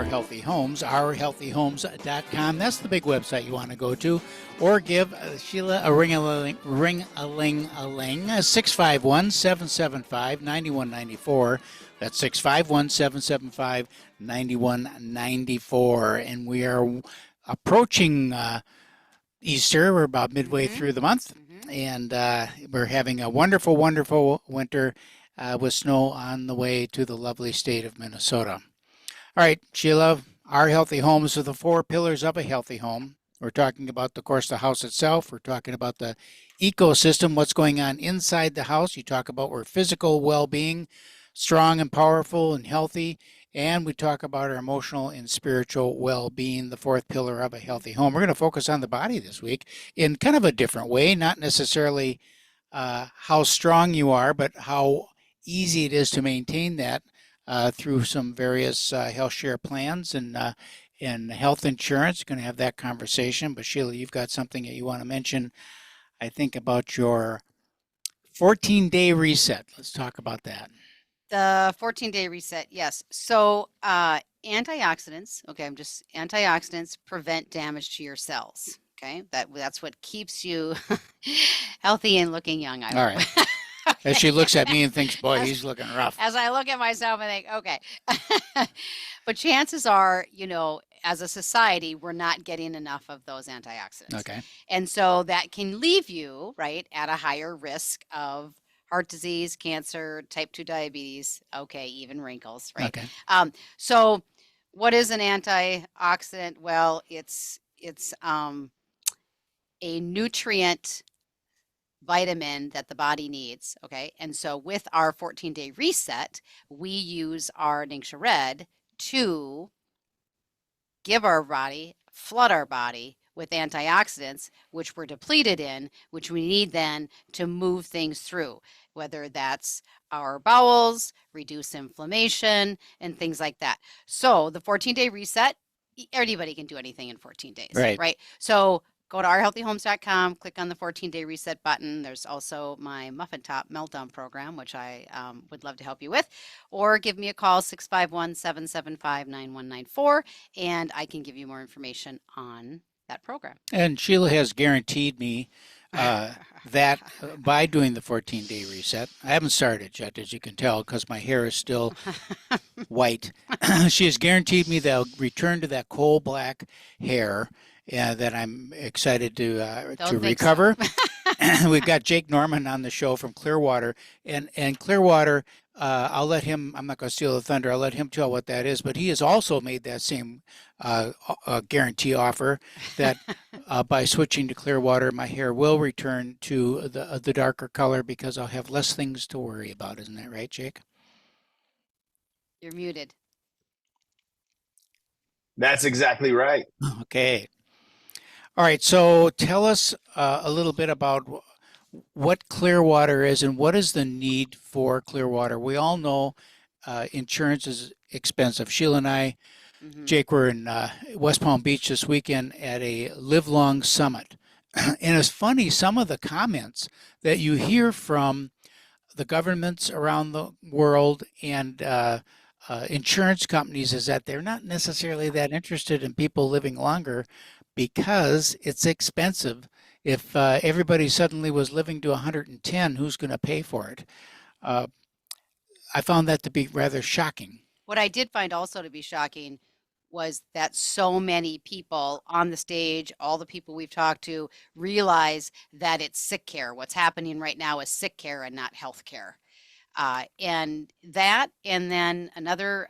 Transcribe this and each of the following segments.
Our Healthy Homes, ourhealthyhomes.com. That's the big website you want to go to. Or give Sheila a ring-a-ling, 651-775-9194. That's 651-775-9194. And we are approaching Easter. We're about midway through the month. And we're having a wonderful, wonderful winter with snow on the way to the lovely state of Minnesota. All right, Sheila, Our Healthy Homes are the 4 pillars of a healthy home. We're talking about, of course, the house itself. We're talking about the ecosystem, what's going on inside the house. You talk about our physical well-being, strong and powerful and healthy. And we talk about our emotional and spiritual well-being, the 4th pillar of a healthy home. We're going to focus on the body this week in kind of a different way, not necessarily how strong you are, but how easy it is to maintain that through some various health share plans and health insurance. Going to have that conversation. But Sheila, you've got something that you want to mention, I think, about your 14-day reset. Let's talk about that. The 14-day reset, yes. So antioxidants, antioxidants prevent damage to your cells. Okay, that's what keeps you healthy and looking young. All right. As she looks at me and thinks, boy, he's looking rough. As I look at myself and think, okay. But chances are, as a society, we're not getting enough of those antioxidants. Okay. And so that can leave you, right, at a higher risk of heart disease, cancer, type 2 diabetes, even wrinkles, right? Okay. So what is an antioxidant? Well, it's a nutrient vitamin that the body needs, okay? And so with our 14-day reset, we use our Ningxia Red to give our body, flood our body with antioxidants, which we're depleted in, which we need then to move things through, whether that's our bowels, reduce inflammation, and things like that. So the 14-day reset, anybody can do anything in 14 days, right? So go to ourhealthyhomes.com, click on the 14-day reset button. There's also my Muffin Top Meltdown program, which I would love to help you with. Or give me a call, 651-775-9194, and I can give you more information on that program. And Sheila has guaranteed me that by doing the 14-day reset, I haven't started yet, as you can tell, because my hair is still white. She has guaranteed me that I'll return to that coal black hair that I'm excited to recover. So. We've got Jake Norman on the show from Clearwater, and Clearwater. I'll let him. I'm not going to steal the thunder. I'll let him tell what that is. But he has also made that same guarantee offer that by switching to Clearwater, my hair will return to the darker color because I'll have less things to worry about. Isn't that right, Jake? You're muted. That's exactly right. Okay. All right. So tell us a little bit about what Clearwater is and what is the need for Clearwater. We all know insurance is expensive. Sheila and I, Jake, were in West Palm Beach this weekend at a Live Long Summit. And it's funny, some of the comments that you hear from the governments around the world and insurance companies is that they're not necessarily that interested in people living longer because it's expensive. If everybody suddenly was living to 110, who's going to pay for it? I found that to be rather shocking. What I did find also to be shocking was that so many people on the stage, all the people we've talked to, realize that it's sick care. What's happening right now is sick care and not health care. And then another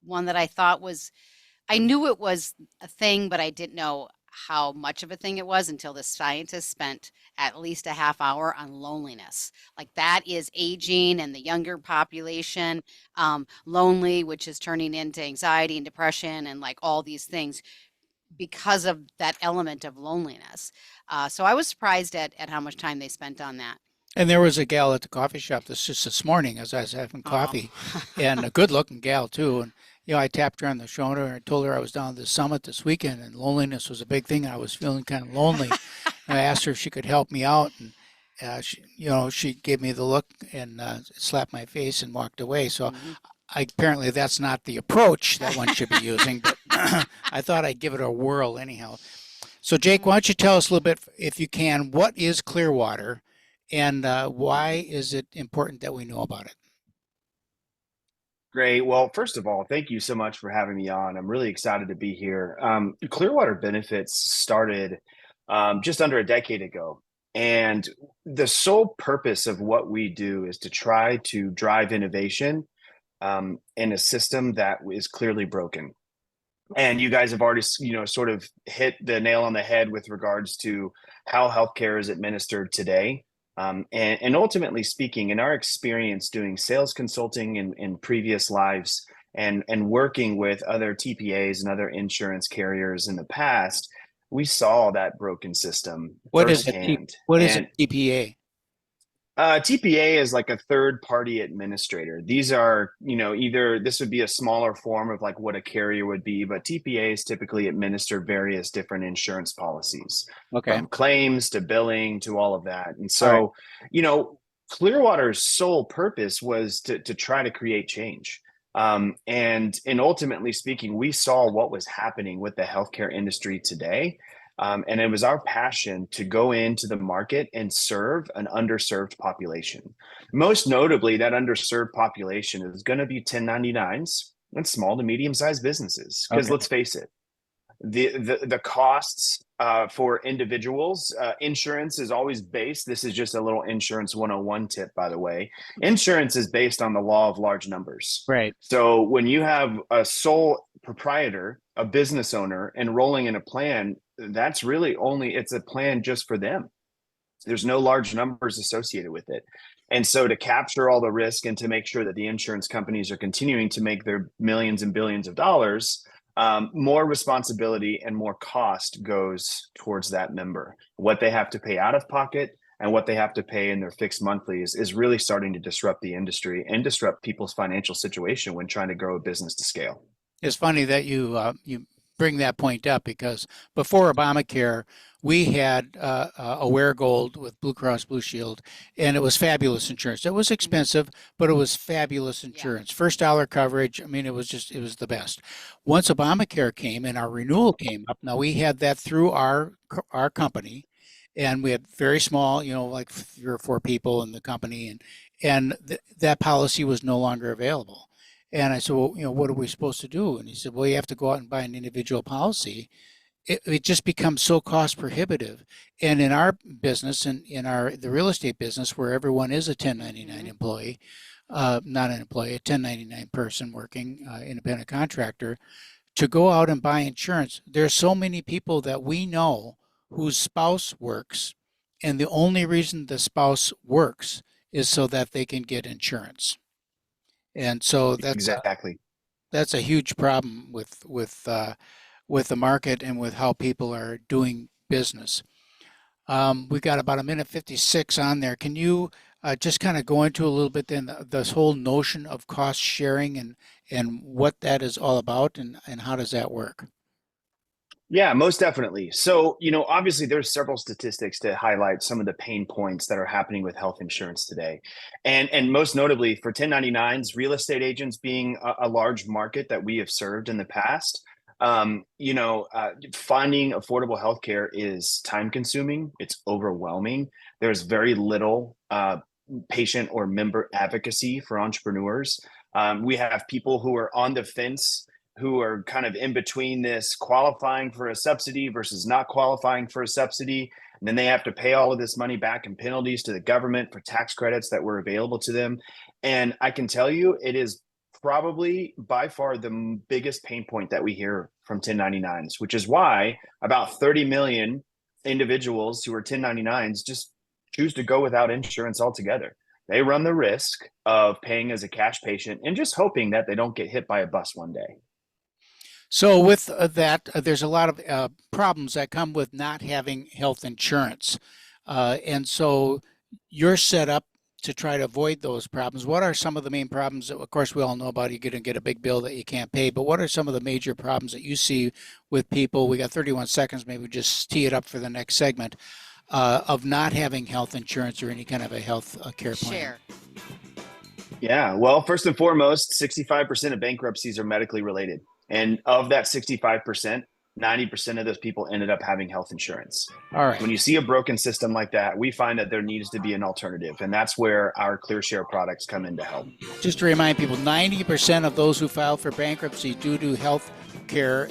one that I thought was, I knew it was a thing, but I didn't know how much of a thing it was until the scientists spent at least a half hour on loneliness. Like that is aging and the younger population, lonely, which is turning into anxiety and depression and like all these things because of that element of loneliness. So I was surprised at how much time they spent on that. And there was a gal at the coffee shop this morning as I was having coffee, and a good-looking gal too. And I tapped her on the shoulder and I told her I was down at the summit this weekend and loneliness was a big thing. I was feeling kind of lonely. And I asked her if she could help me out, and she gave me the look and slapped my face and walked away. So apparently that's not the approach that one should be using, but I thought I'd give it a whirl anyhow. So, Jake, why don't you tell us a little bit, if you can, what is Clearwater, and why is it important that we know about it? Great. Well, first of all, thank you so much for having me on. I'm really excited to be here. Clearwater Benefits started just under a decade ago. And the sole purpose of what we do is to try to drive innovation in a system that is clearly broken. And you guys have already, sort of hit the nail on the head with regards to how healthcare is administered today. And ultimately speaking, in our experience doing sales consulting in previous lives and working with other TPAs and other insurance carriers in the past, we saw that broken system What is a firsthand. what is a TPA? TPA is like a third party administrator. These are, either this would be a smaller form of like what a carrier would be, but TPAs typically administer various different insurance policies, Okay. from claims to billing to all of that. And All right. so, Clearwater's sole purpose was to try to create change. And ultimately speaking, we saw what was happening with the healthcare industry today. And it was our passion to go into the market and serve an underserved population. Most notably, that underserved population is going to be 1099s and small to medium-sized businesses. Because Okay. let's face it, the costs for individuals, insurance is always based. This is just a little insurance 101 tip, by the way. Insurance is based on the law of large numbers. Right. So when you have a sole proprietor, a business owner, enrolling in a plan, that's really it's a plan just for them. There's no large numbers associated with it. And so to capture all the risk and to make sure that the insurance companies are continuing to make their millions and billions of dollars, more responsibility and more cost goes towards that member. What they have to pay out of pocket and what they have to pay in their fixed monthlies is really starting to disrupt the industry and disrupt people's financial situation when trying to grow a business to scale. It's funny that you bring that point up, because before Obamacare, we had Aware Gold with Blue Cross Blue Shield, and it was fabulous insurance. It was expensive, but it was fabulous insurance. First dollar coverage. I mean, it was the best. Once Obamacare came and our renewal came up, now we had that through our company, and we had very small, like 3 or 4 people in the company, and that policy was no longer available. And I said, well, what are we supposed to do? And he said, well, you have to go out and buy an individual policy. It just becomes so cost prohibitive. And in our business, and in the real estate business, where everyone is a 1099 employee, not an employee, a 1099 person working, independent contractor, to go out and buy insurance, there's so many people that we know whose spouse works, and the only reason the spouse works is so that they can get insurance. And so Exactly. that's a huge problem with the market and with how people are doing business. We've got about a minute 56 on there. Can you just kind of go into a little bit then this whole notion of cost sharing and what that is all about, and how does that work? Yeah, most definitely. So, obviously there's several statistics to highlight some of the pain points that are happening with health insurance today. And most notably for 1099s, real estate agents being a large market that we have served in the past. Finding affordable healthcare is time consuming. It's overwhelming. There's very little patient or member advocacy for entrepreneurs. We have people who are on the fence, who are kind of in between this qualifying for a subsidy versus not qualifying for a subsidy. And then they have to pay all of this money back in penalties to the government for tax credits that were available to them. And I can tell you, it is probably by far the biggest pain point that we hear from 1099s, which is why about 30 million individuals who are 1099s just choose to go without insurance altogether. They run the risk of paying as a cash patient and just hoping that they don't get hit by a bus one day. So with that, there's a lot of problems that come with not having health insurance. And so you're set up to try to avoid those problems. What are some of the main problems that, of course, we all know about? You're going to get a big bill that you can't pay, but what are some of the major problems that you see with people? We got 31 seconds, maybe just tee it up for the next segment, of not having health insurance or any kind of a health care plan. Share. Yeah. Well, first and foremost, 65% of bankruptcies are medically related. And of that 65%, 90% of those people ended up having health insurance. All right. When you see a broken system like that, we find that there needs to be an alternative. And that's where our ClearShare products come in to help. Just to remind people, 90% of those who filed for bankruptcy due to health care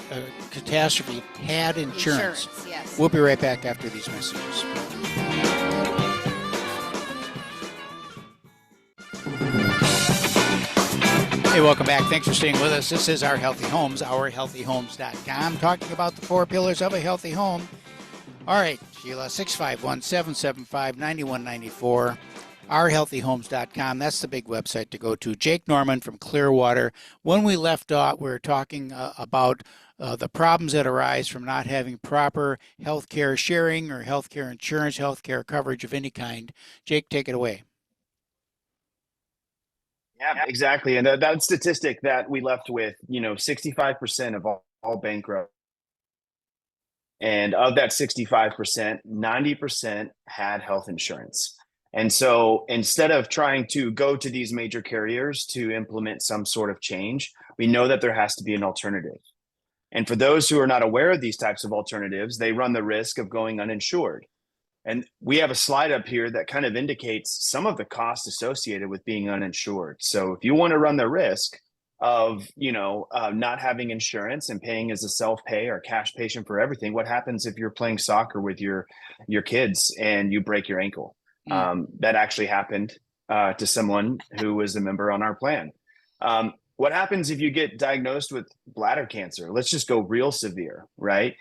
catastrophe had insurance. Yes. We'll be right back after these messages. Hey, welcome back. Thanks for staying with us. This is Our Healthy Homes, ourhealthyhomes.com, talking about the 4 pillars of a healthy home. All right, Sheila, 651-775-9194, ourhealthyhomes.com. That's the big website to go to. Jake Norman from Clearwater. When we left off, we were talking about the problems that arise from not having proper health care sharing or health care insurance, health care coverage of any kind. Jake, take it away. Yeah, exactly. And that statistic that we left with, 65% of all bankrupt. And of that 65%, 90% had health insurance. And so instead of trying to go to these major carriers to implement some sort of change, we know that there has to be an alternative. And for those who are not aware of these types of alternatives, they run the risk of going uninsured. And we have a slide up here that kind of indicates some of the costs associated with being uninsured. So if you want to run the risk of, not having insurance and paying as a self-pay or cash patient for everything, what happens if you're playing soccer with your kids and you break your ankle? That actually happened to someone who was a member on our plan. What happens if you get diagnosed with bladder cancer? Let's just go real severe, right?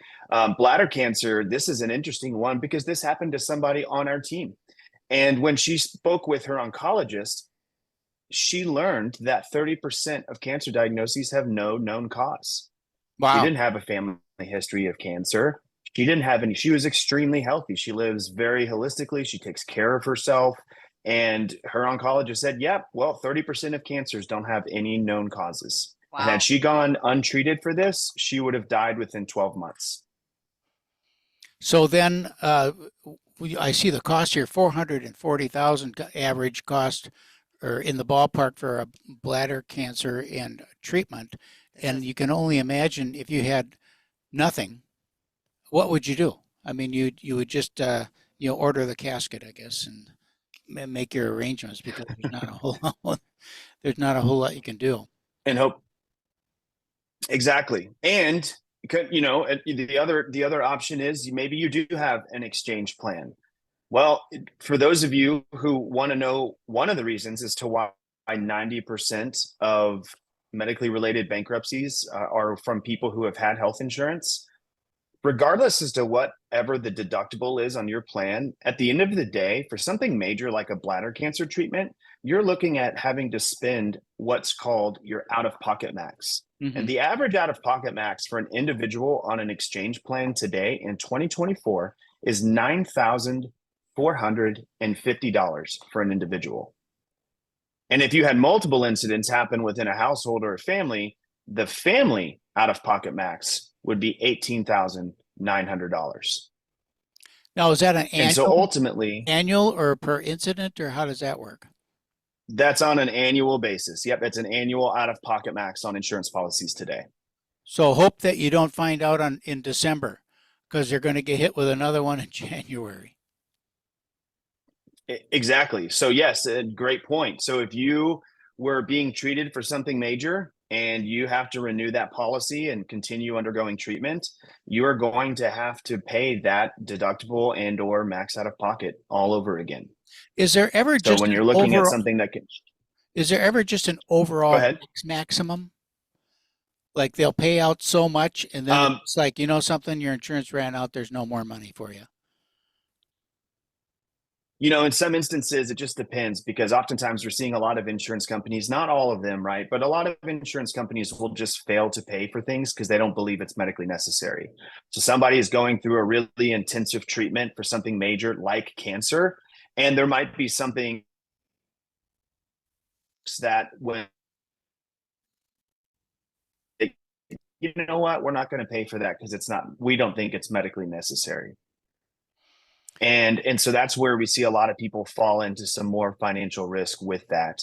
Bladder cancer, this is an interesting one because this happened to somebody on our team. And when she spoke with her oncologist, she learned that 30% of cancer diagnoses have no known cause. Wow. She didn't have a family history of cancer. She didn't have any. She was extremely healthy. She lives very holistically. She takes care of herself. And her oncologist said, yep, well, 30% of cancers don't have any known causes. Wow. And had she gone untreated for this, she would have died within 12 months. So then I see the cost here, $440,000 average cost, or in the ballpark for a bladder cancer and treatment. And you can only imagine if you had nothing, what would you do? I mean, you would just order the casket, I guess, and make your arrangements because there's not a whole lot you can do. And hope. Exactly. And the other option is maybe you do have an exchange plan. Well, for those of you who want to know, one of the reasons as to why 90% of medically related bankruptcies are from people who have had health insurance, regardless as to whatever the deductible is on your plan, at the end of the day, for something major like a bladder cancer treatment, you're looking at having to spend what's called your out-of-pocket max. Mm-hmm. And the average out-of-pocket max for an individual on an exchange plan today in 2024 is $9,450 for an individual. And if you had multiple incidents happen within a household or a family, the family out-of-pocket max would be $18,900. Now, is that an annual? And so ultimately, annual or per incident, or how does that work? That's on an annual basis. Yep, it's an annual out-of-pocket max on insurance policies today. So hope that you don't find out in December, because they're going to get hit with another one in January. Exactly. So yes, a great point. So if you were being treated for something major and you have to renew that policy and continue undergoing treatment, you are going to have to pay that deductible and or max out of pocket all over again. Is there ever just so when you're looking at something that can? Is there ever just an overall maximum? Like they'll pay out so much, and then it's like, something, your insurance ran out, there's no more money for you. In some instances, it just depends, because oftentimes we're seeing a lot of insurance companies, not all of them, right? But a lot of insurance companies will just fail to pay for things because they don't believe it's medically necessary. So somebody is going through a really intensive treatment for something major like cancer, and there might be something that when, you know what, we're not going to pay for that because we don't think it's medically necessary. And so that's where we see a lot of people fall into some more financial risk with that.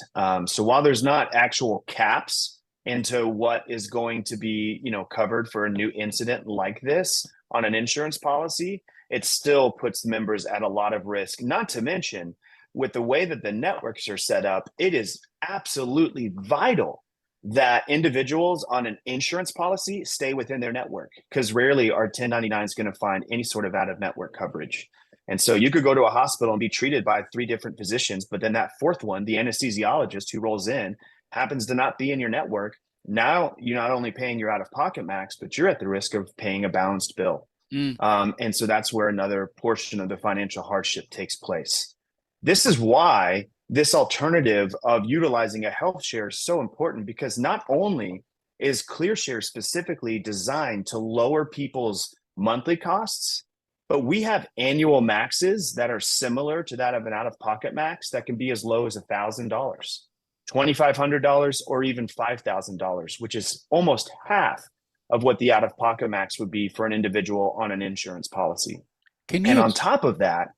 So while there's not actual caps into what is going to be, covered for a new incident like this on an insurance policy, it still puts members at a lot of risk. Not to mention, with the way that the networks are set up, it is absolutely vital that individuals on an insurance policy stay within their network, because rarely are 1099 is going to find any sort of out of network coverage. And so you could go to a hospital and be treated by 3 different physicians, but then that fourth one, the anesthesiologist who rolls in, happens to not be in your network. Now you're not only paying your out of pocket max, but you're at the risk of paying a balanced bill. And so that's where another portion of the financial hardship takes place. This is why this alternative of utilizing a health share is so important, because not only is ClearShare specifically designed to lower people's monthly costs, but we have annual maxes that are similar to that of an out-of-pocket max that can be as low as $1,000, $2,500, or even $5,000, which is almost half of what the out-of-pocket max would be for an individual on an insurance policy. And on top of that,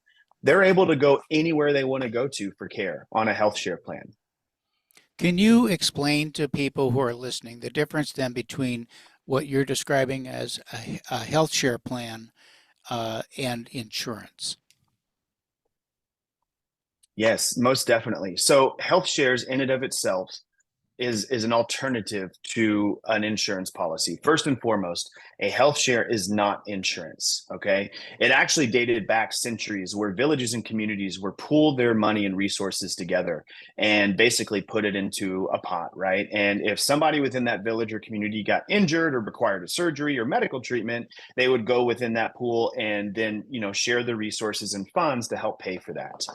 they're able to go anywhere they want to go to for care on a health share plan. Can you explain to people who are listening the difference then between what you're describing as a health share plan and insurance? Yes, most definitely. So health shares in and of itself is an alternative to an insurance policy. First and foremost, a health share is not insurance, okay? It actually dated back centuries where villages and communities were pooled their money and resources together and basically put it into a pot, right? And if somebody within that village or community got injured or required a surgery or medical treatment, they would go within that pool and then, share the resources and funds to help pay for that.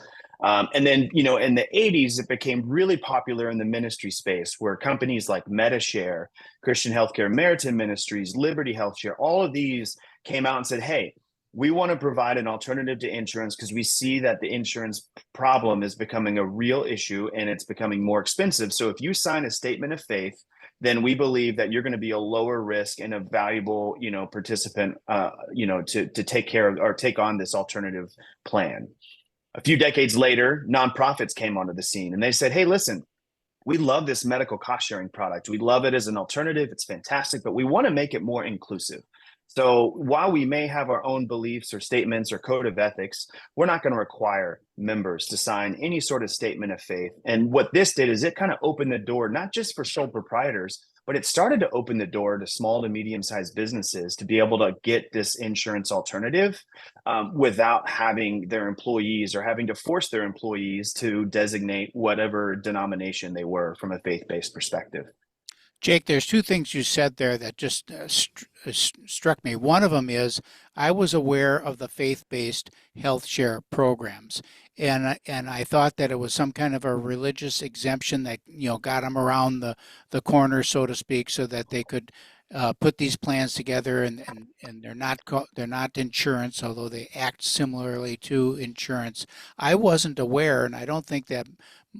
And then, in the 80s, it became really popular in the ministry space, where companies like MediShare, Christian Healthcare Meriton Ministries, Liberty HealthShare, all of these came out and said, hey, we want to provide an alternative to insurance because we see that the insurance problem is becoming a real issue and it's becoming more expensive. So if you sign a statement of faith, then we believe that you're going to be a lower risk and a valuable, participant, to take care of or take on this alternative plan. A few decades later, nonprofits came onto the scene and they said, hey, listen, we love this medical cost sharing product. We love it as an alternative. It's fantastic, but we want to make it more inclusive. So while we may have our own beliefs or statements or code of ethics, we're not going to require members to sign any sort of statement of faith. And what this did is it kind of opened the door, not just for sole proprietors, but it started to open the door to small to medium-sized businesses to be able to get this insurance alternative without having their employees or having to force their employees to designate whatever denomination they were from a faith-based perspective. Jake, there's 2 things you said there that just struck me. One of them is I was aware of the faith-based health share programs, and I thought that it was some kind of a religious exemption that got them around the corner, so to speak, so that they could put these plans together, and they're not insurance, although they act similarly to insurance. I wasn't aware, and I don't think that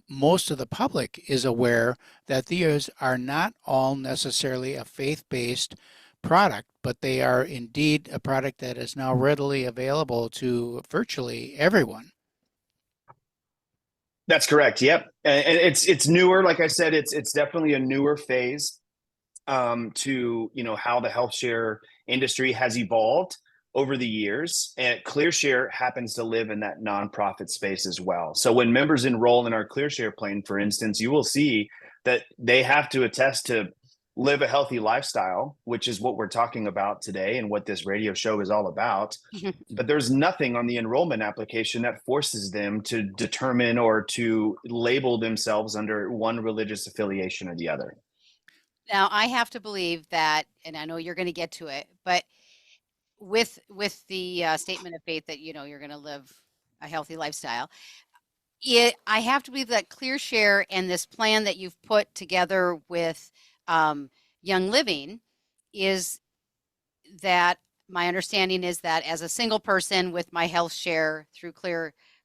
most of the public is aware that these are not all necessarily a faith-based product, but they are indeed a product that is now readily available to virtually everyone. That's correct. Yep, and it's newer. Like I said, it's definitely a newer phase to how the health share industry has evolved over the years. And ClearShare happens to live in that nonprofit space as well. So when members enroll in our ClearShare plan, for instance, you will see that they have to attest to live a healthy lifestyle, which is what we're talking about today and what this radio show is all about. But there's nothing on the enrollment application that forces them to determine or to label themselves under one religious affiliation or the other. Now, I have to believe that, and I know you're going to get to it, but with the statement of faith that you're going to live a healthy lifestyle, I have to believe that ClearShare and this plan that you've put together with Young Living is that my understanding is that as a single person with my health share through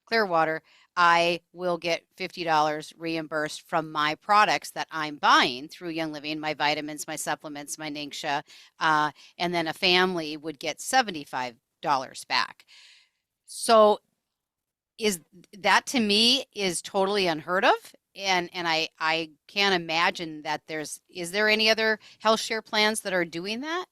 Clearwater, I will get $50 reimbursed from my products that I'm buying through Young Living, my vitamins, my supplements, my NINCSHA, and then a family would get $75 back. So is that, to me, is totally unheard of. And I can't imagine that is there any other health share plans that are doing that?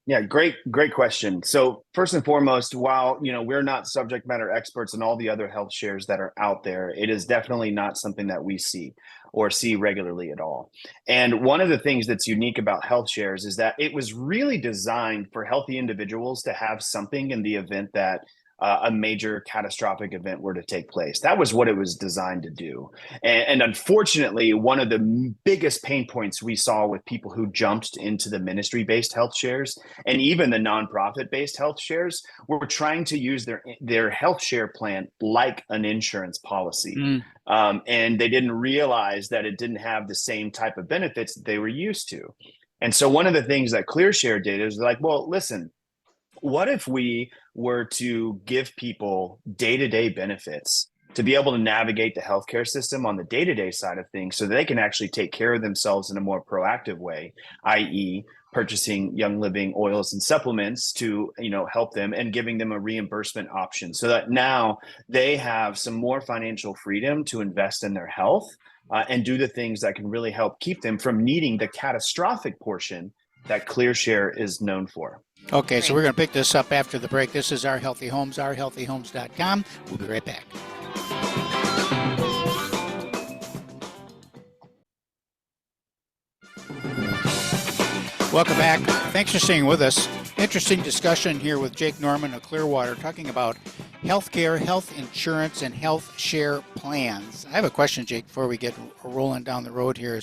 Yeah, great question. So first and foremost, while we're not subject matter experts in all the other health shares that are out there, it is definitely not something that we see or see regularly at all. And one of the things that's unique about health shares is that it was really designed for healthy individuals to have something in the event that a major catastrophic event were to take place. That was what it was designed to do. And unfortunately, one of the biggest pain points we saw with people who jumped into the ministry-based health shares and even the nonprofit-based health shares were trying to use their health share plan like an insurance policy. And they didn't realize that it didn't have the same type of benefits that they were used to. And so one of the things that ClearShare did is like, well, listen, what if we were to give people day-to-day benefits to be able to navigate the healthcare system on the day-to-day side of things so that they can actually take care of themselves in a more proactive way, i.e. purchasing Young Living oils and supplements to help them and giving them a reimbursement option so that now they have some more financial freedom to invest in their health and do the things that can really help keep them from needing the catastrophic portion that ClearShare is known for. Okay, so we're going to pick this up after the break. This is Our Healthy Homes, ourhealthyhomes.com. We'll be right back. Welcome back. Thanks for staying with us. Interesting discussion here with Jake Norman of Clearwater talking about healthcare, health insurance, and health share plans. I have a question, Jake, before we get rolling down the road here.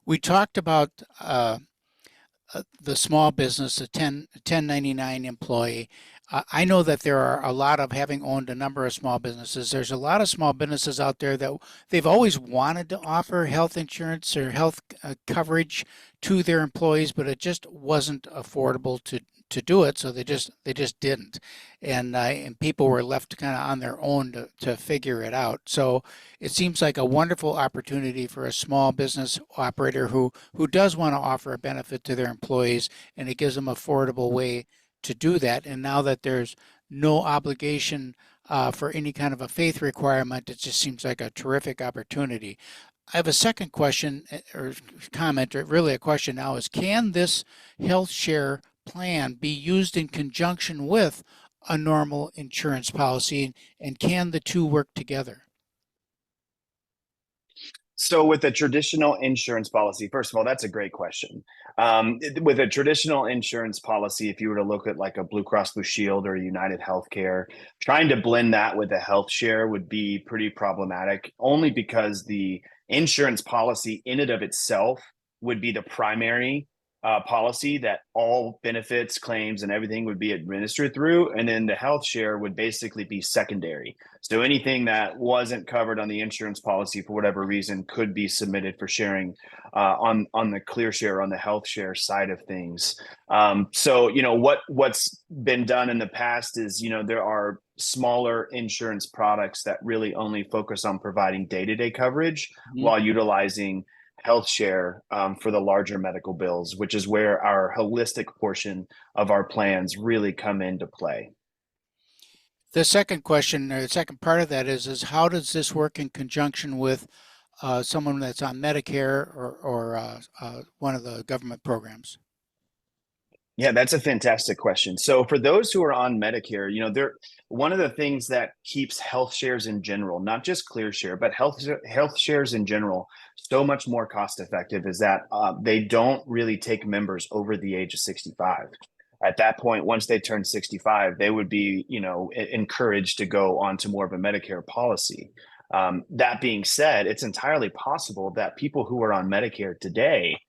We talked about the small business, the 1099 employee. I know that there are a lot of, having owned a number of small businesses, there's a lot of small businesses out there that they've always wanted to offer health insurance or health coverage to their employees, but it just wasn't affordable to do it, so they just didn't, and people were left kind of on their own to figure it out. So it seems like a wonderful opportunity for a small business operator who does want to offer a benefit to their employees, and it gives them an affordable way to do that. And now that there's no obligation for any kind of a faith requirement, it just seems like a terrific opportunity. I have a second question or comment, or really a question now, is can this health share plan be used in conjunction with a normal insurance policy, and can the two work together? So with a traditional insurance policy, first of all, that's a great question. With a traditional insurance policy, if you were to look at like a Blue Cross Blue Shield or United Healthcare, trying to blend that with a health share would be pretty problematic, only because the insurance policy in and of itself would be the primary policy that all benefits, claims, and everything would be administered through. And then the health share would basically be secondary. So anything that wasn't covered on the insurance policy for whatever reason could be submitted for sharing on the ClearShare, on the health share side of things. So what's been done in the past is there are smaller insurance products that really only focus on providing day-to-day coverage while utilizing health share for the larger medical bills, which is where our holistic portion of our plans really come into play. The second question, or the second part of that is how does this work in conjunction with someone that's on Medicare or one of the government programs? Yeah, that's a fantastic question. So for those who are on Medicare, one of the things that keeps health shares in general, not just ClearShare, but health shares in general, so much more cost effective is that they don't really take members over the age of 65. At that point, once they turn 65, they would be, encouraged to go on to more of a Medicare policy. That being said, it's entirely possible that people who are on Medicare today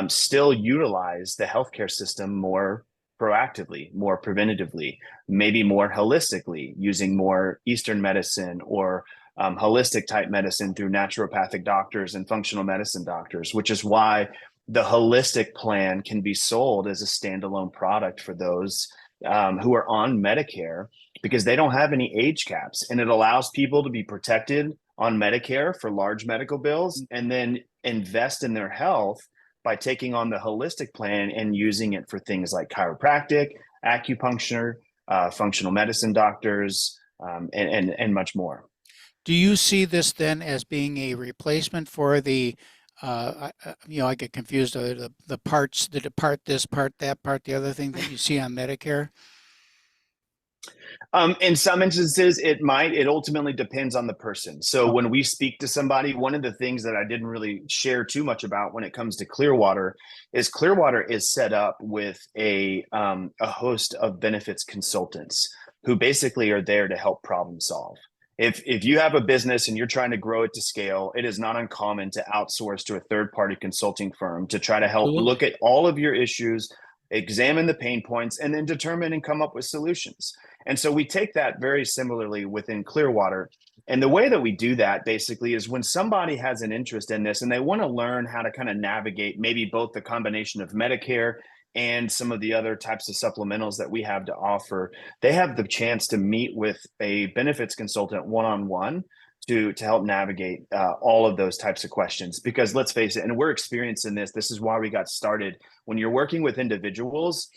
still utilize the healthcare system more proactively, more preventatively, maybe more holistically, using more Eastern medicine or holistic type medicine through naturopathic doctors and functional medicine doctors, which is why the holistic plan can be sold as a standalone product for those who are on Medicare, because they don't have any age caps, and it allows people to be protected on Medicare for large medical bills and then invest in their health by taking on the holistic plan and using it for things like chiropractic, acupuncture, functional medicine doctors, and much more. Do you see this then as being a replacement for the, I get confused, the parts, the part this, part that, part the other thing that you see on Medicare? In some instances, it might. It ultimately depends on the person. So Oh, when we speak to somebody, one of the things that I didn't really share too much about when it comes to Clearwater is set up with a host of benefits consultants who basically are there to help problem solve. If you have a business and you're trying to grow it to scale, it is not uncommon to outsource to a third party consulting firm to try to help look absolutely. at all of your issues, examine the pain points, and then determine and come up with solutions. And so we take that very similarly within Clearwater. And the way that we do that basically is when somebody has an interest in this and they want to learn how to kind of navigate maybe both the combination of Medicare and some of the other types of supplementals that we have to offer, they have the chance to meet with a benefits consultant one-on-one to help navigate all of those types of questions. Because let's face it, and we're experiencing this is why we got started. When you're working with individuals,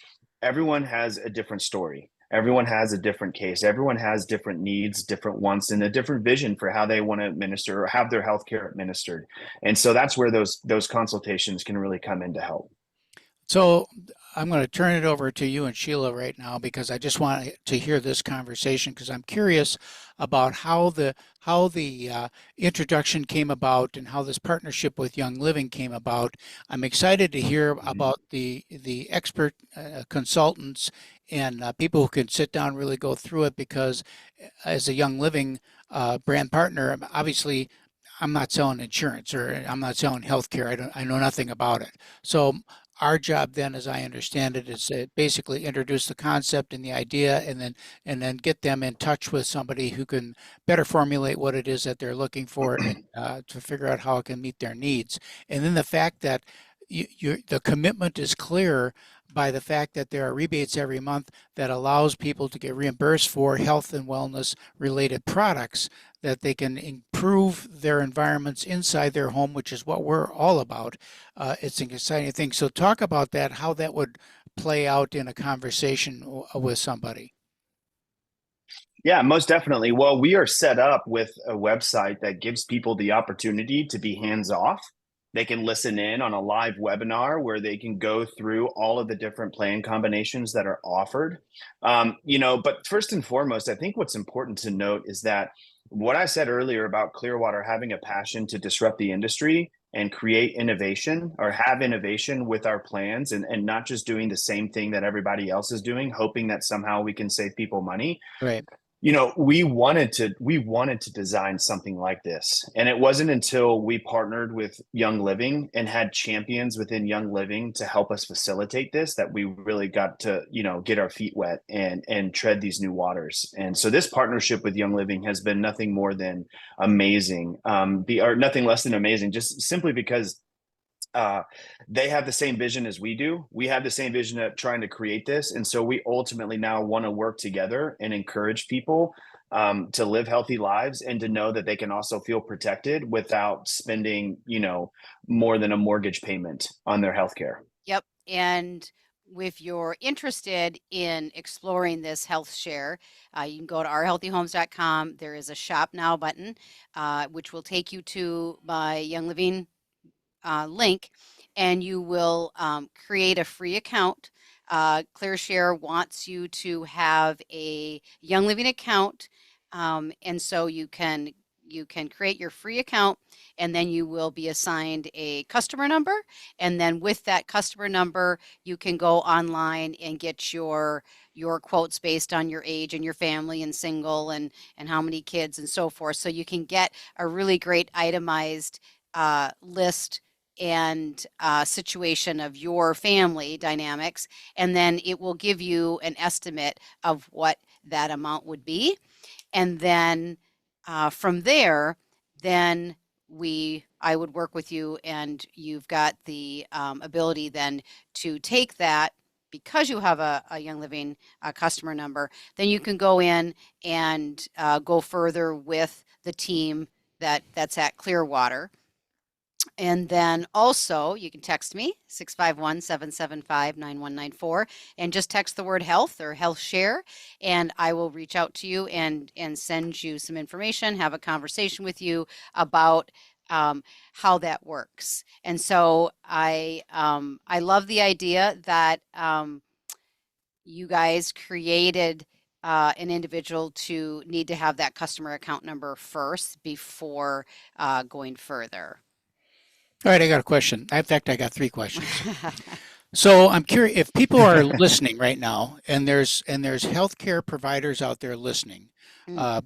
everyone has a different story. Everyone has a different case. Everyone has different needs, different wants, and a different vision for how they want to administer or have their healthcare administered. And so that's where those consultations can really come in to help. So I'm going to turn it over to you and Sheila right now because I just want to hear this conversation because I'm curious about how the introduction came about and how this partnership with Young Living came about. I'm excited to hear Mhm. about the expert consultants and people who can sit down and really go through it because as a Young Living brand partner, obviously I'm not selling insurance or I'm not selling healthcare. I know nothing about it. So our job then, as I understand it, is to basically introduce the concept and the idea and then get them in touch with somebody who can better formulate what it is that they're looking for and to figure out how it can meet their needs. And then the fact that the commitment is clear by the fact that there are rebates every month that allows people to get reimbursed for health and wellness related products that they can improve their environments inside their home, which is what we're all about. It's an exciting thing. So talk about that, how that would play out in a conversation with somebody. Yeah, most definitely. Well, we are set up with a website that gives people the opportunity to be hands off. They can listen in on a live webinar where they can go through all of the different plan combinations that are offered. But first and foremost, I think what's important to note is that what I said earlier about Clearwater having a passion to disrupt the industry and create innovation or have innovation with our plans and not just doing the same thing that everybody else is doing, hoping that somehow we can save people money. Right. We wanted to design something like this, and it wasn't until we partnered with Young Living and had champions within Young Living to help us facilitate this that we really got to get our feet wet and tread these new waters. And so this partnership with Young Living has been nothing more than amazing, or nothing less than amazing, just simply because uh, they have the same vision as we do. We have the same vision of trying to create this. And so we ultimately now want to work together and encourage people to live healthy lives and to know that they can also feel protected without spending, more than a mortgage payment on their healthcare. Yep. And if you're interested in exploring this health share, you can go to ourhealthyhomes.com. There is a shop now button, which will take you to my Young Living link, and you will create a free account. ClearShare wants you to have a Young Living account, and so you can create your free account, and then you will be assigned a customer number, and then with that customer number, you can go online and get your quotes based on your age and your family and single and how many kids and so forth. So you can get a really great itemized list and situation of your family dynamics, and then it will give you an estimate of what that amount would be. And then from there, then I would work with you, and you've got the ability then to take that because you have a Young Living customer number. Then you can go in and go further with the team that's at Clearwater. And then also you can text me 651-775-9194 and just text the word health or health share, and I will reach out to you and send you some information, have a conversation with you about how that works. And so I love the idea that you guys created an individual to need to have that customer account number first before going further. All right, I got a question. In fact, I got 3 questions. So I'm curious if people are listening right now, and there's healthcare providers out there listening,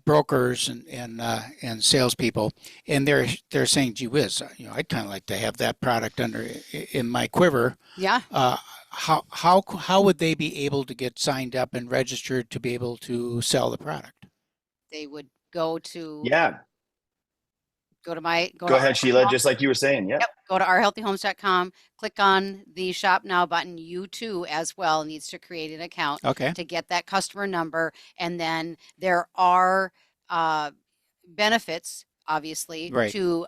brokers and salespeople, and they're saying, "Gee whiz, I'd kind of like to have that product in my quiver." Yeah. How would they be able to get signed up and registered to be able to sell the product? They would go to Yeah. go to Go ahead, Sheila. Just like you were saying. Yep. go to ourhealthyhomes.com, click on the shop now button. You too as well needs to create an account to get that customer number, and then there are benefits obviously to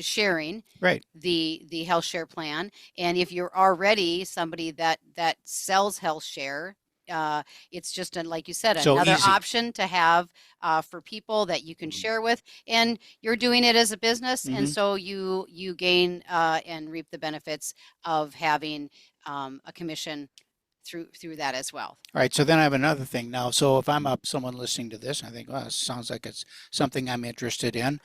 sharing the health share plan. And if you're already somebody that sells health share, it's just like you said, another option to have for people that you can share with, and you're doing it as a business, and so you gain and reap the benefits of having a commission through that as well. All right, so then I have another thing now. So if I'm someone listening to this, I think, well, this sounds like it's something I'm interested in.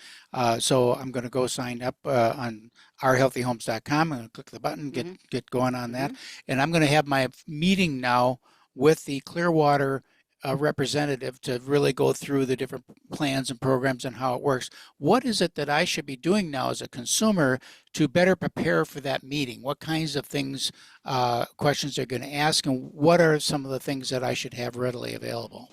So I'm going to go sign up on ourhealthyhomes.com. I'm going to click the button, get going on that, and I'm going to have my meeting now with the Clearwater representative to really go through the different plans and programs and how it works. What is it that I should be doing now as a consumer to better prepare for that meeting? What kinds of things, questions they're going to ask, and what are some of the things that I should have readily available?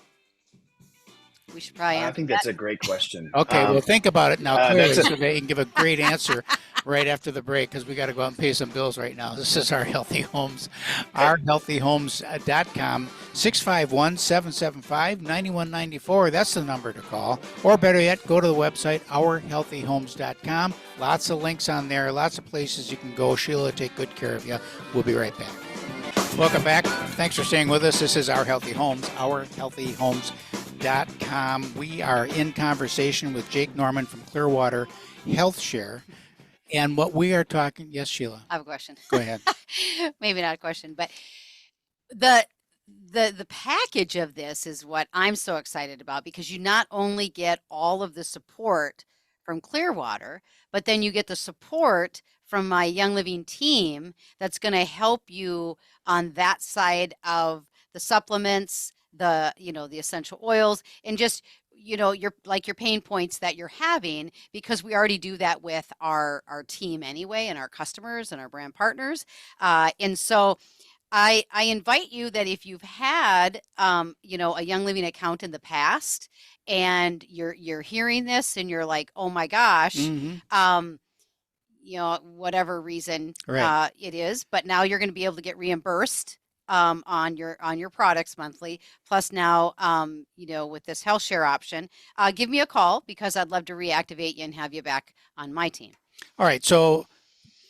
We should probably I think that's a great question. Okay, well, think about it now clearly so that you can give a great answer right after the break, because we got to go out and pay some bills right now. This is Our Healthy Homes, ourhealthyhomes.com, 651-775-9194. That's the number to call. Or better yet, go to the website, ourhealthyhomes.com. Lots of links on there, lots of places you can go. Sheila will take good care of you. We'll be right back. Welcome back. Thanks for staying with us. This is Our Healthy Homes, ourhealthyhomes.com. We are in conversation with Jake Norman from Clearwater Health Share. And what we are talking, yes, Sheila. I have a question. Go ahead. Maybe not a question, but the package of this is what I'm so excited about, because you not only get all of the support from Clearwater, but then you get the support from my Young Living team that's going to help you on that side of the supplements, the essential oils, and just your pain points that you're having, because we already do that with our team anyway, and our customers and our brand partners. And so I invite you that if you've had a Young Living account in the past, and you're hearing this and you're like, oh my gosh, whatever reason it is, but now you're going to be able to get reimbursed on your products monthly. Plus now, with this health share option, give me a call, because I'd love to reactivate you and have you back on my team. All right. So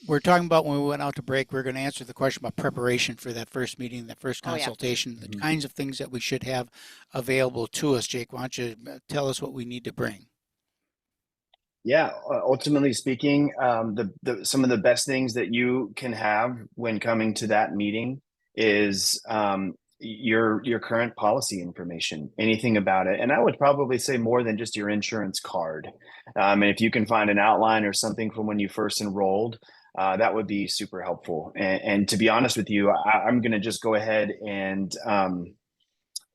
we're talking about, when we went out to break, we're going to answer the question about preparation for that first meeting, that first consultation, the kinds of things that we should have available to us. Jake, why don't you tell us what we need to bring? Yeah, ultimately speaking, some of the best things that you can have when coming to that meeting is your current policy information, anything about it. And I would probably say more than just your insurance card. And if you can find an outline or something from when you first enrolled, that would be super helpful. And to be honest with you, I'm going to just go ahead and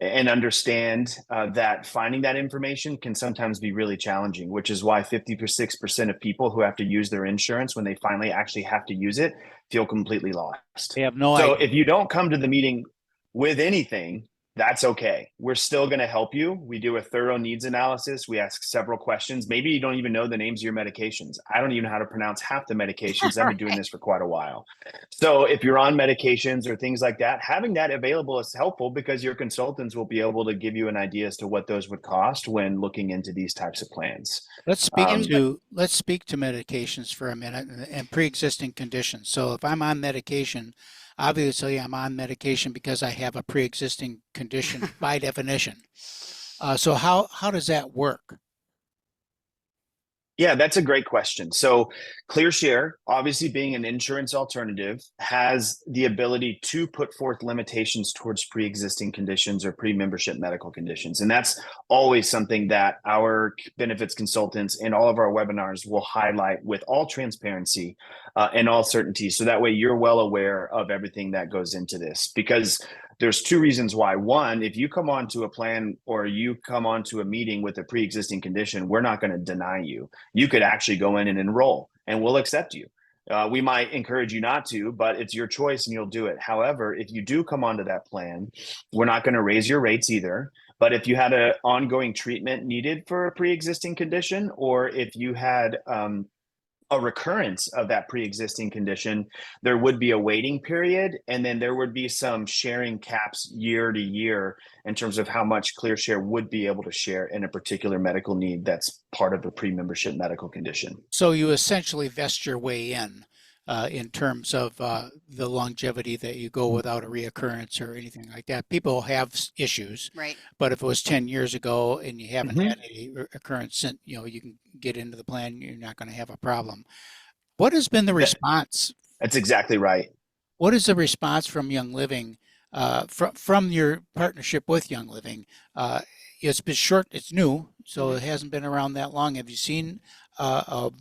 understand that finding that information can sometimes be really challenging, which is why 56% of people who have to use their insurance, when they finally actually have to use it, feel completely lost. They have no idea. So if you don't come to the meeting with anything, that's okay. We're still going to help you. We do a thorough needs analysis. We ask several questions. Maybe you don't even know the names of your medications. I don't even know how to pronounce half the medications. I've been doing this for quite a while. So if you're on medications or things like that, having that available is helpful because your consultants will be able to give you an idea as to what those would cost when looking into these types of plans. Let's speak And what, let's speak to medications for a minute and pre-existing conditions. So if I'm on medication, obviously I'm on medication because I have a pre-existing condition by definition. So how does that work? Yeah, that's a great question. So ClearShare, obviously being an insurance alternative, has the ability to put forth limitations towards pre-existing conditions or pre-membership medical conditions. And that's always something that our benefits consultants in all of our webinars will highlight with all transparency and all certainty. So that way you're well aware of everything that goes into this, because there's two reasons why. One, if you come onto a plan or you come onto a meeting with a pre-existing condition, we're not going to deny you. You could actually go in and enroll and we'll accept you. We might encourage you not to, but it's your choice and you'll do it. However, if you do come onto that plan, we're not going to raise your rates either. But if you had an ongoing treatment needed for a pre-existing condition, or if you had a recurrence of that pre-existing condition, there would be a waiting period, and then there would be some sharing caps year to year in terms of how much ClearShare would be able to share in a particular medical need that's part of a pre-membership medical condition. So you essentially vest your way in terms of the longevity that you go without a reoccurrence or anything like that. People have issues, right. but if it was 10 years ago and you haven't Mhm. had a occurrence, you can get into the plan. You're not going to have a problem. What has been the response? That's exactly right. What is the response from Young Living, from your partnership with Young Living? It's been short, it's new, so it hasn't been around that long. Have you seen a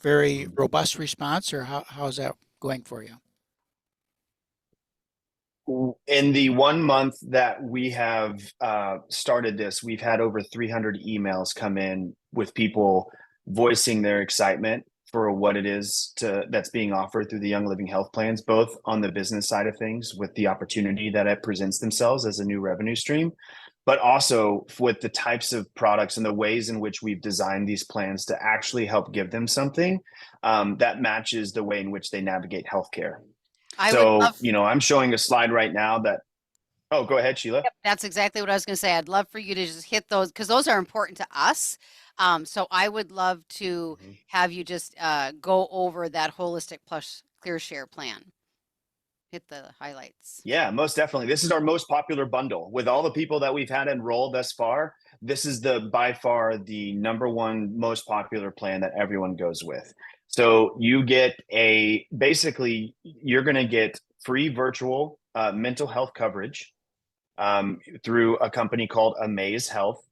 very robust response, or how's that going for you? In the 1 month that we have started this, we've had over 300 emails come in with people voicing their excitement for what it is that's being offered through the Young Living Health Plans, both on the business side of things with the opportunity that it presents themselves as a new revenue stream, but also with the types of products and the ways in which we've designed these plans to actually help give them something that matches the way in which they navigate healthcare. I would So, love, I'm showing a slide right now that, oh, go ahead, Sheila. yep, that's exactly what I was going to say. I'd love for you to just hit those because those are important to us. So I would love to have you just go over that holistic plus ClearShare plan. Hit the highlights. Yeah, most definitely. This is our most popular bundle. With all the people that we've had enrolled thus far, this is by far the number one most popular plan that everyone goes with. So you get basically, you're going to get free virtual mental health coverage through a company called Amaze Health.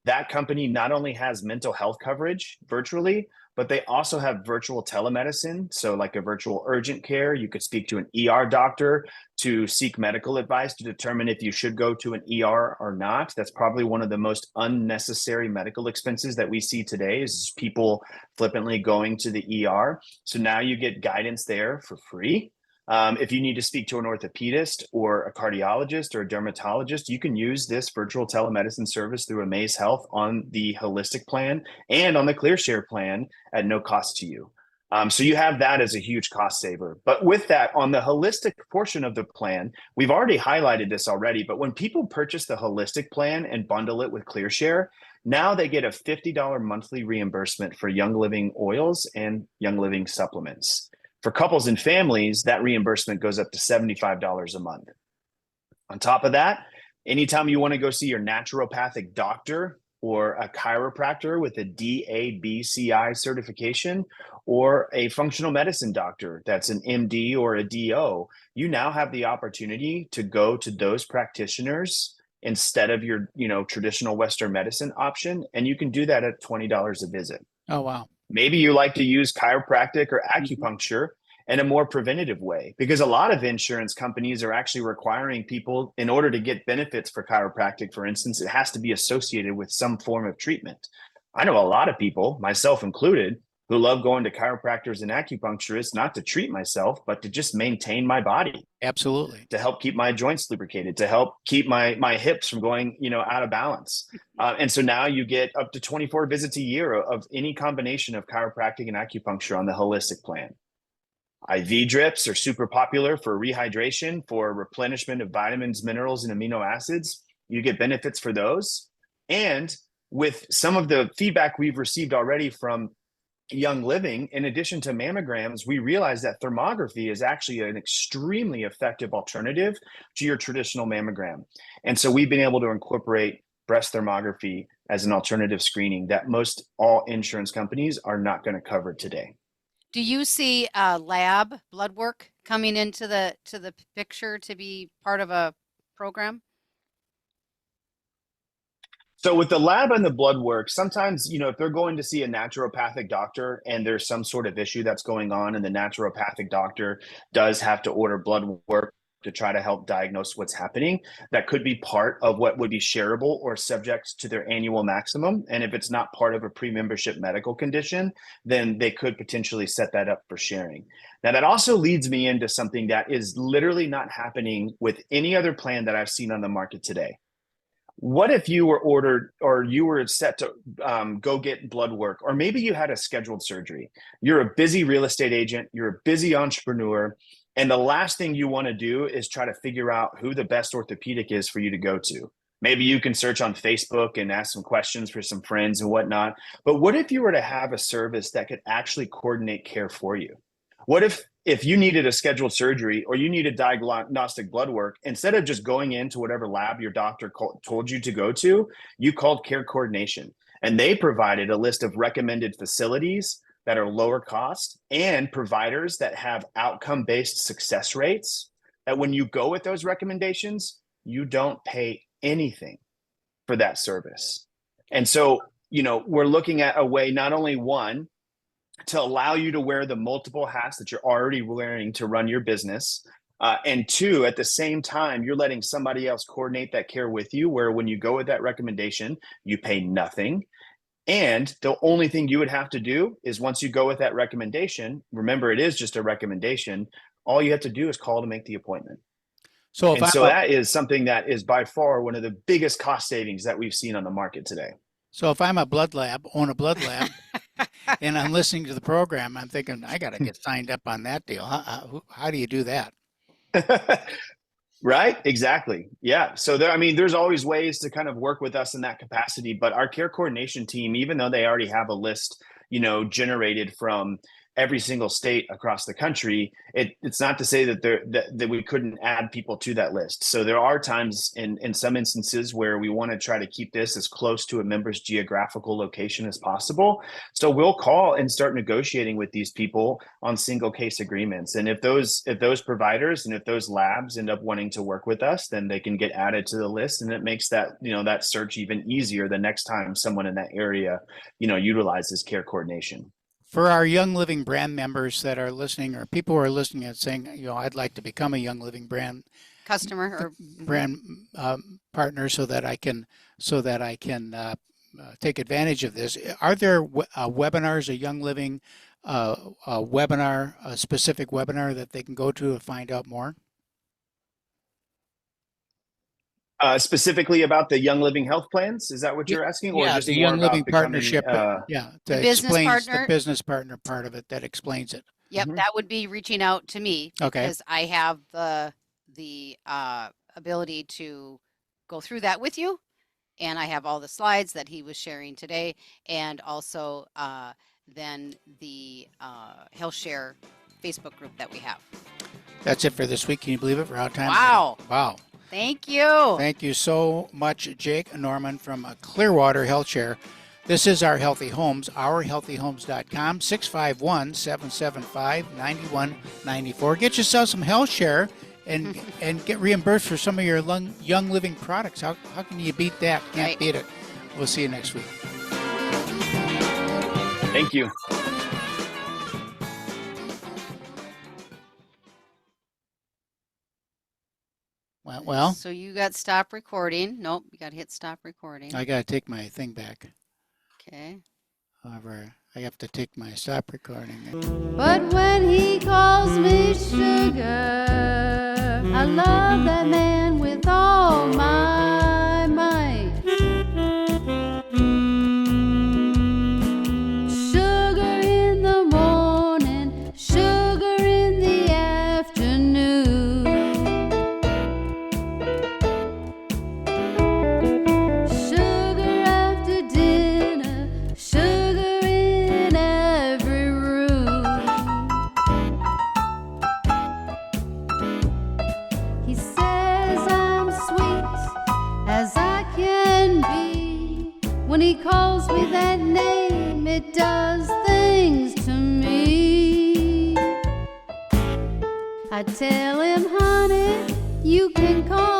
That company not only has mental health coverage virtually, but they also have virtual telemedicine. So like a virtual urgent care, you could speak to an ER doctor to seek medical advice to determine if you should go to an ER or not. That's probably one of the most unnecessary medical expenses that we see today is people flippantly going to the ER. So now you get guidance there for free. If you need to speak to an orthopedist or a cardiologist or a dermatologist, you can use this virtual telemedicine service through Amaze Health on the holistic plan and on the ClearShare plan at no cost to you. So you have that as a huge cost saver. But with that, on the holistic portion of the plan, we've already highlighted this already, but when people purchase the holistic plan and bundle it with ClearShare, now they get a $50 monthly reimbursement for Young Living oils and Young Living supplements. For couples and families, that reimbursement goes up to $75 a month. On top of that, anytime you want to go see your naturopathic doctor or a chiropractor with a DABCI certification, or a functional medicine doctor that's an MD or a DO, you now have the opportunity to go to those practitioners instead of your traditional Western medicine option. And you can do that at $20 a visit. Oh, wow. Maybe you like to use chiropractic or acupuncture in a more preventative way, because a lot of insurance companies are actually requiring people, in order to get benefits for chiropractic, for instance, it has to be associated with some form of treatment. I know a lot of people, myself included, who love going to chiropractors and acupuncturists, not to treat myself, but to just maintain my body. Absolutely. To help keep my joints lubricated, to help keep my hips from going, out of balance. And so now you get up to 24 visits a year of any combination of chiropractic and acupuncture on the holistic plan. IV drips are super popular for rehydration, for replenishment of vitamins, minerals, and amino acids. You get benefits for those. And with some of the feedback we've received already from Young Living, in addition to mammograms, we realized that thermography is actually an extremely effective alternative to your traditional mammogram. And so we've been able to incorporate breast thermography as an alternative screening that most all insurance companies are not going to cover today. Do you see lab blood work coming into the picture to be part of a program? So with the lab and the blood work, sometimes, if they're going to see a naturopathic doctor and there's some sort of issue that's going on, and the naturopathic doctor does have to order blood work to try to help diagnose what's happening, that could be part of what would be shareable or subject to their annual maximum. And if it's not part of a pre-membership medical condition, then they could potentially set that up for sharing. Now, that also leads me into something that is literally not happening with any other plan that I've seen on the market today. What if you were ordered, or you were set to go get blood work, or maybe you had a scheduled surgery? You're a busy real estate agent, you're a busy entrepreneur, and the last thing you want to do is try to figure out who the best orthopedic is for you to go to. Maybe you can search on Facebook and ask some questions for some friends and whatnot. But what if you were to have a service that could actually coordinate care for you? What if you needed a scheduled surgery or you needed diagnostic blood work, instead of just going into whatever lab your doctor told you to go to, you called care coordination, and they provided a list of recommended facilities that are lower cost and providers that have outcome-based success rates, that when you go with those recommendations, you don't pay anything for that service. And so, we're looking at a way, not only one, to allow you to wear the multiple hats that you're already wearing to run your business. And two, at the same time, you're letting somebody else coordinate that care with you, where when you go with that recommendation, you pay nothing. And the only thing you would have to do is, once you go with that recommendation, remember, it is just a recommendation. All you have to do is call to make the appointment. So that is something that is by far one of the biggest cost savings that we've seen on the market today. So if I'm own a blood lab, and I'm listening to the program, I'm thinking, I got to get signed up on that deal. How do you do that? Right? Exactly. Yeah. So there's always ways to kind of work with us in that capacity, but our care coordination team, even though they already have a list, generated from every single state across the country, it's not to say that we couldn't add people to that list. So there are times in some instances where we want to try to keep this as close to a member's geographical location as possible. So we'll call and start negotiating with these people on single case agreements. And if those providers and if those labs end up wanting to work with us, then they can get added to the list, and it makes that, that search even easier the next time someone in that area, utilizes care coordination. For our Young Living brand members that are listening, or people who are listening and saying, I'd like to become a Young Living brand Customer or brand partner, so that I can take advantage of this. Are there webinars, a Young Living webinar, a specific webinar that they can go to find out more? Specifically about the Young Living health plans? Is that what you're asking? Or just the more Young about Living becoming, partnership. That the business explains partner? the business partner part of it. That explains it. Yep, that would be reaching out to me, Okay. because I have the ability to go through that with you, and I have all the slides that he was sharing today, and also then the Health Share Facebook group that we have. That's it for this week. Can you believe it? We're out of time. Wow. Wow. Thank you. Thank you so much, Jake Norman from Clearwater Health Share. This is Our Healthy Homes, ourhealthyhomes.com, 651-775-9194. Get yourself some Health Share and get reimbursed for some of your Young Living products. How can you beat that? Can't beat it. We'll see you next week. Thank you. Well, so you got stop recording. Nope, you got to hit stop recording. I got to take my thing back. Okay. However, I have to take my stop recording. But when he calls me sugar, I love that man with all my might. Sugar in the morning, sugar in the afternoon. Sugar after dinner, sugar in every room. He says I'm sweet as I can be. When he calls me that name, it does things to me. I tell him, honey, you can call